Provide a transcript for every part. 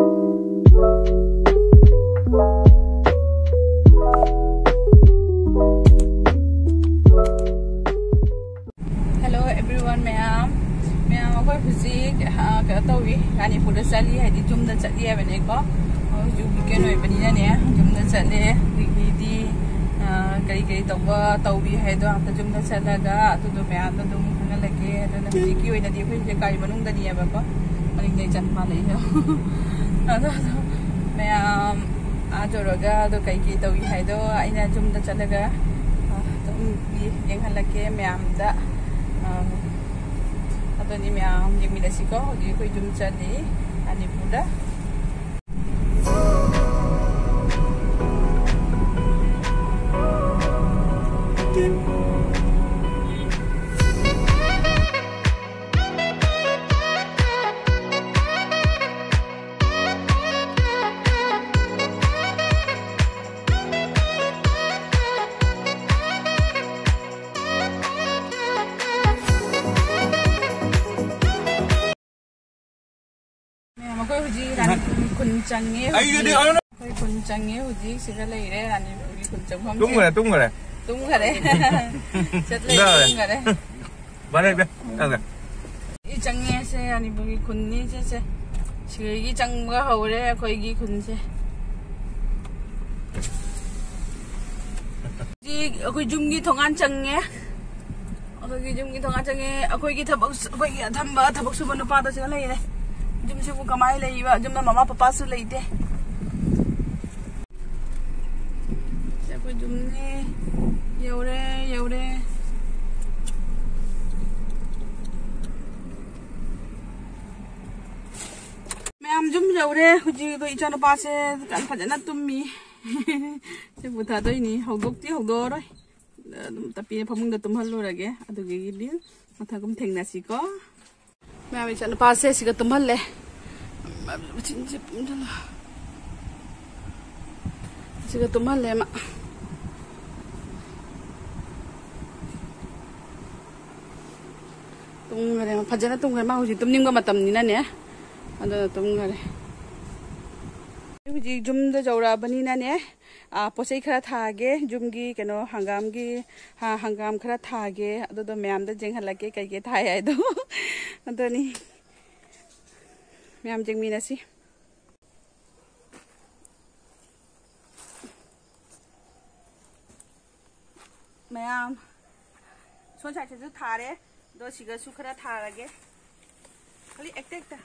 Hello everyone, ma'am. Akwai huzik ka tawi yani pura chali haidi jumda chali abane ko ju weekend oi bani ne jumda chale di kari kari tawi haido amta jumda chalaga atu ma'am dum hanga lage adana huziki oi na di khoi kai manung da ni aba ko maning dai chan ma lei yo ado ma'am ajoraga do kai ki tawi haido aina jumda chalaga dum yeng halake ma'am da atau ni ma'am yang mina siko di koi jum chali ani pura koi huji rani kun change koi kun change huji siga lei re rani kun chang phom tung rồi chat lei tung rồi ba đây be i change se rani bugi kun ni se sigi chang ga ho re koi gi kun se ji koi jum gi thongan change koi gi jum gi thongan change koi gi thabak koi gi thamba thabak su ban pa da siga lei re jum se bu kamai lei ba jum na mama papa su lei de se ko jum ne yaure ma'am jum yaure huji ko ichana pa se kan phajana tummi se bu tha doi ni hogok ti hogdo roi tapi phamung da tum hallo rage adu gi din matha kum thengna si ko ma'am ichana pa se siga tum halle 진짜 힘들어. 지금 또 말래 막. 똥가래 파잖아 똥가래 막 혹시 똥님 거 맞답니나네. 안다 똥가래. 혹시 좀더 저라 버니나네. पोसै खरा थागे जुमगी केनो हंगाम खरा थागे अदो ma'am the जेंग हलके कई थाय आइदो अदनी ma'am जेंग मीनासी ma'am सोन side से थारे दो सिगा सु खरा थारगे खाली एकटा एकटा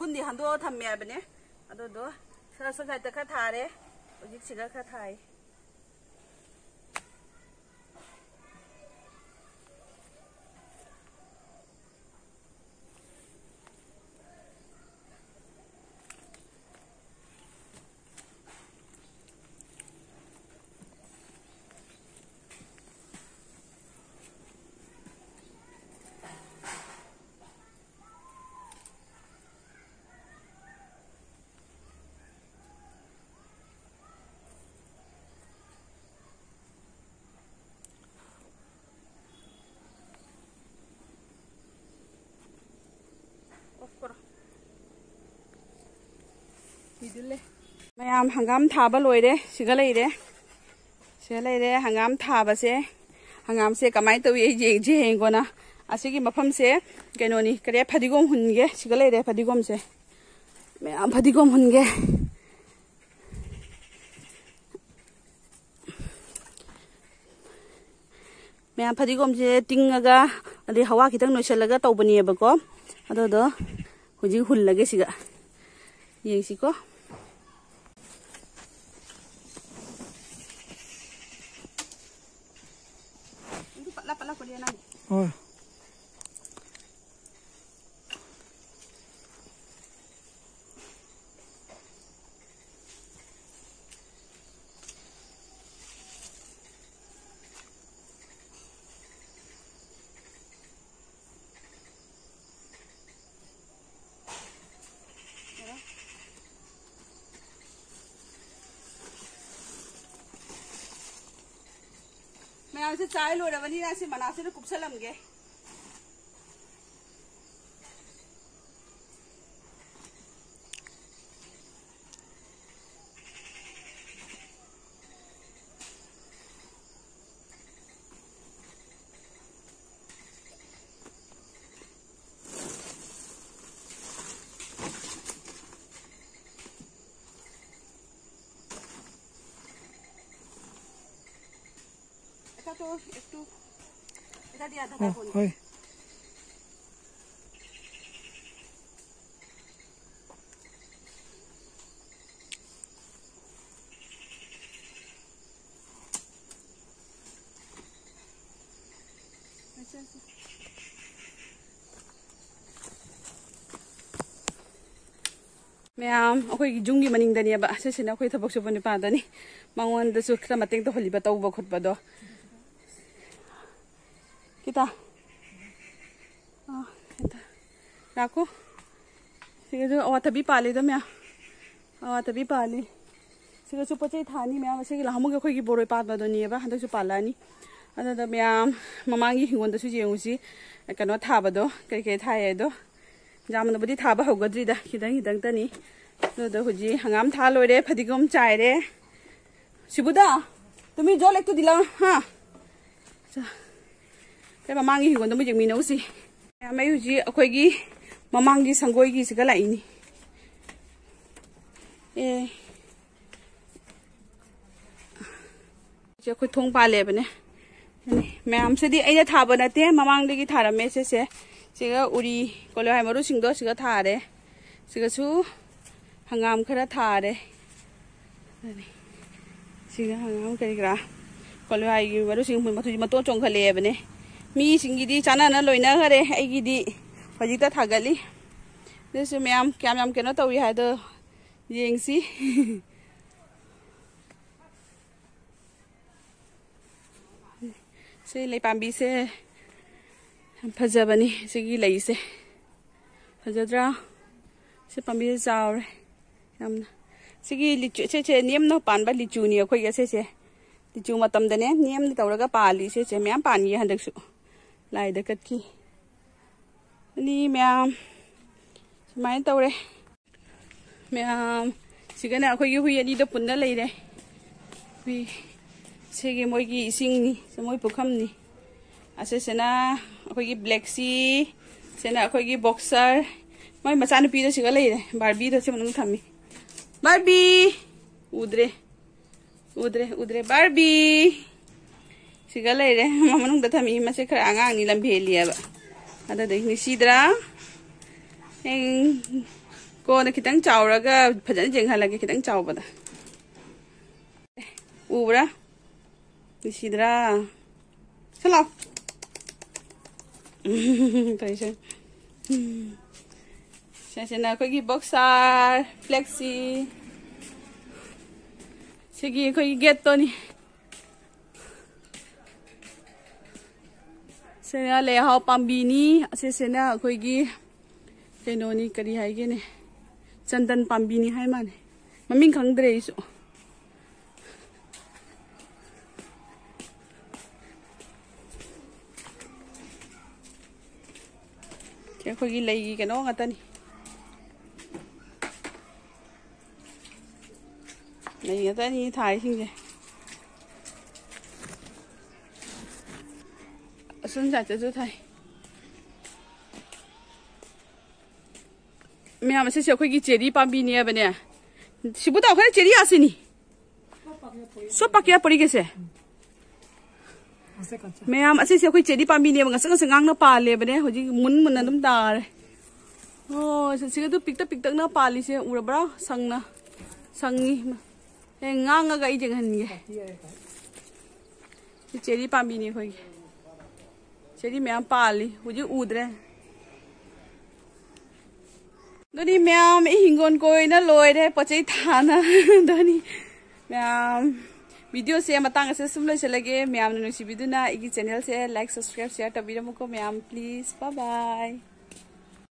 कुंदी हंदो थम्मे आबने अदो दो सरा सोसाइ त खा थारे ओजिक सिगा खा थाई मैम हंगाम थाब लोरे सिगा लेरे हंगाम थाबसे हंगाम से कमाई तौये जे हेंगोना असिगी मफम से केनोनी करे फदिगोम हुनगे सिगा लेरे फदिगोम से मैम फदिगोम हुनगे मैम फदिगोम से तिंगगा अदे हवा खितंग नोइसलगा तौबनियेबको अदो हुजी हुल्लगे सिगा येसिको pala ko diyan. Oh. Ma'am से चाय लोरबनी ना से मना से कुपसलमगे तो एक दिया था होय मैम अखोई जुंगी मनिंगदनी बा सेसिना अखोई थबक सुबन पादनी मंगोंदसु खरा मतेंग तो हलिबा तौबा खुतबदो kita rako siga jo awatabi pale do mya awatabi pale siga su pachai thani mya siga lamu ge khoi gi boroi pat ba do ni ba handak su palani ada da mya mamangi hingon da su je usi kano tha ba do kai kai thai do jamna budi tha ba hogadri da kidang hidang ta ni do da huji hangam tha loi re phadigom chai re sibuda tumi jo lek tu dila ha ममांगी हिंगोंद मुझे मीनौसी मैं हुजी अखोगी ममांगी संगोई सिगा लाइनी ए अखोई थोंग पालेबने ma'am से अने थाब नाते ममांगी थारमे से सिगा उरी कोलो हाय मरु सिंगदो सिगा थारे सिगासु हंगाम खरा थारे सिगा हंगाम करिग्रा कोलो हाय मरु सिंग मथु मतो चोंखलेबने मी सिंगिदी चाना ना लोइना खरे आइगिदी हजिता थागली देसु मैम क्या मैम केनो तवी हाय दो येंगसी से ले पांबी से फजबनी सिगी लई से फजद्रा से पांबी से जावरे यामना सिगी लिचु से नियम न पानबा लिचु नि अखोई गे से लिचु मतम दने नियम नि तौरगा पाली से मैम पानी हंदकसु लाइद कटकी नि मैम सुमाइन तौरे मैम सिगना अखोई हुई अनि दो पुन्ना लेरे हुई सेगे मोइगी इसिंगनी समोइ पुखमनी असेसेना अखोई ब्लैक सी सेना अखोई बॉक्सर मोइ मचानु पीदो सिगा लेरे बारबी दो से मनुंग थमी बारबी उद्रे उद्रे उद्रे बारबी सिगा लेरे मनुंग थमी मसे खरा आंगांग नि लंभेलियाबा अदा देखनि सिद्रा कोना खितंग चावरागा फजन जेंगहालागे खितंग चावबदा उबरा सिद्रा चलो पैसे सेना कोई बॉक्सर फ्लेक्सी सिगी कोई गेट तो नहीं सेना ले हाउ पाम्बीनी सेना कोई कहीं करी है ने चंदन पाम्बीनी है माने मम्मी खंगद्रे इसो अखोगी लैगी कनो ngатani lei ngатani thai singje asun ja chu thai me am se akhoi gi cheri pambi ni abane sibu ta akhoi cheri asini so pakya pori ge se ma'am असे अखोई चेरी पामी ने ngasa ngasa ngang na pale bane hoji mun mun na dum dar oh se du pikta pikta na pali se urabra sangna sangi e ngang ga ijeng han ge चेरी पामी ने khoi चेरी ma'am पाली hoji udre doni ma'am e hingon koi na loi de pachai thana doni ma'am video से मतंग से सुमले चलेगे मैम नुसिबिदुना इगी चैनल से लाइक सब्सक्राइब शेयर तबिरमुको मैम प्लीज बाय बाय।